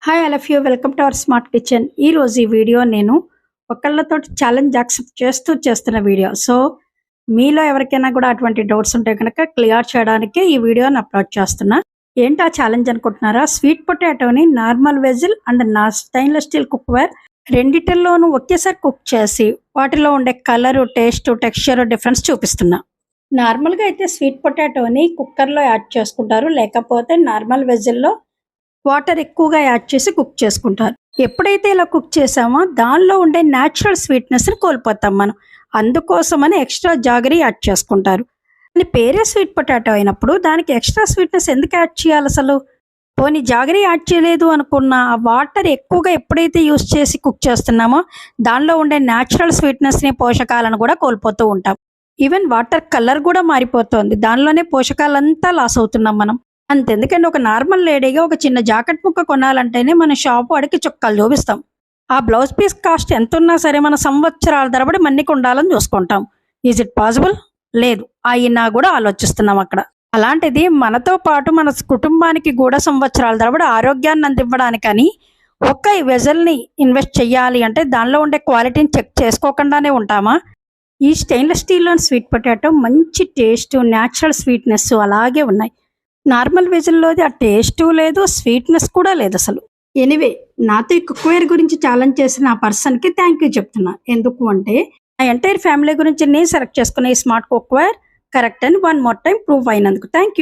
Hi all of you welcome to our smart kitchen. ఈరోజు ఈ video నేను ఒకళ్ళతో ఛాలెంజ్ యాక్సెప్ట్ చేస్తున్న వీడియో. సో మీలో ఎవరికైనా కూడా అటువంటి డౌట్స్ ఉంటే కనుక క్లియర్ చేయడానికి ఈ వీడియోని అప్లోడ్ చేస్తున్నా. ఏంటి ఆ ఛాలెంజ్ అనుకుంటున్నారా? స్వీట్ పొటాటోని నార్మల్ వెజిల్ అండ్ నా స్టెయిన్లెస్ స్టీల్ కుక్వేర్ రెండిటిల్లోనూ ఒకేసారి కుక్ చేసి వాటిలో ఉండే కలరు, టేస్ట్, టెక్స్చర్ డిఫరెన్స్ చూపిస్తున్నా. నార్మల్గా అయితే స్వీట్ పొటాటోని కుక్కర్లో యాడ్ చేసుకుంటారు, లేకపోతే నార్మల్ వెజిల్లో వాటర్ ఎక్కువగా యాడ్ చేసి కుక్ చేసుకుంటారు. ఎప్పుడైతే ఇలా కుక్ చేసామో దానిలో ఉండే న్యాచురల్ స్వీట్నెస్ని కోల్పోతాం మనం. అందుకోసమని ఎక్స్ట్రా జాగరీ యాడ్ చేసుకుంటారు. అని పేరే స్వీట్ పొటాటో అయినప్పుడు దానికి ఎక్స్ట్రా స్వీట్నెస్ ఎందుకు యాడ్ చేయాలి అసలు? పోనీ జాగరీ యాడ్ చేయలేదు అనుకున్న ఆ వాటర్ ఎక్కువగా ఎప్పుడైతే యూస్ చేసి కుక్ చేస్తున్నామో దానిలో ఉండే న్యాచురల్ స్వీట్నెస్ని, పోషకాలను కూడా కోల్పోతూ ఉంటాం. ఈవెన్ వాటర్ కలర్ కూడా మారిపోతుంది. దానిలోనే పోషకాలంతా లాస్ అవుతున్నాం మనం. అంతెందుకండి, ఒక నార్మల్ లేడీగా ఒక చిన్న జాకెట్ ముక్క కొనాలంటేనే మన షాపు వాడికి చొక్కాలు చూపిస్తాం. ఆ బ్లౌజ్ పీస్ కాస్ట్ ఎంత ఉన్నా సరే మన సంవత్సరాల తరబడి మన్నికి ఉండాలని చూసుకుంటాం. Is it possible? లేదు. అయినా కూడా ఆలోచిస్తున్నాం అక్కడ. అలాంటిది మనతో పాటు మన కుటుంబానికి కూడా సంవత్సరాల తరబడి ఆరోగ్యాన్ని అందివ్వడానికని ఒక్క వెజల్ని ఇన్వెస్ట్ చెయ్యాలి అంటే దానిలో ఉండే క్వాలిటీని చెక్ చేసుకోకుండానే ఉంటామా? ఈ స్టెయిన్లెస్ స్టీల్లోని స్వీట్ పొటాటో మంచి టేస్ట్, న్యాచురల్ స్వీట్నెస్ అలాగే ఉన్నాయి. నార్మల్ వెజిల్లోది ఆ టేస్ట్ లేదు, స్వీట్నెస్ కూడా లేదు అసలు. ఎనీవే, నాతో ఈ కుక్వేర్ గురించి ఛాలెంజ్ చేసిన ఆ పర్సన్కి థ్యాంక్ యూ చెప్తున్నా. ఎందుకు అంటే నా ఎంటైర్ ఫ్యామిలీ గురించి నేను సెలెక్ట్ చేసుకున్న ఈ స్మార్ట్ కుక్వేర్ కరెక్ట్ అని వన్ మోర్ టైం ప్రూవ్ అయినందుకు థ్యాంక్ యూ.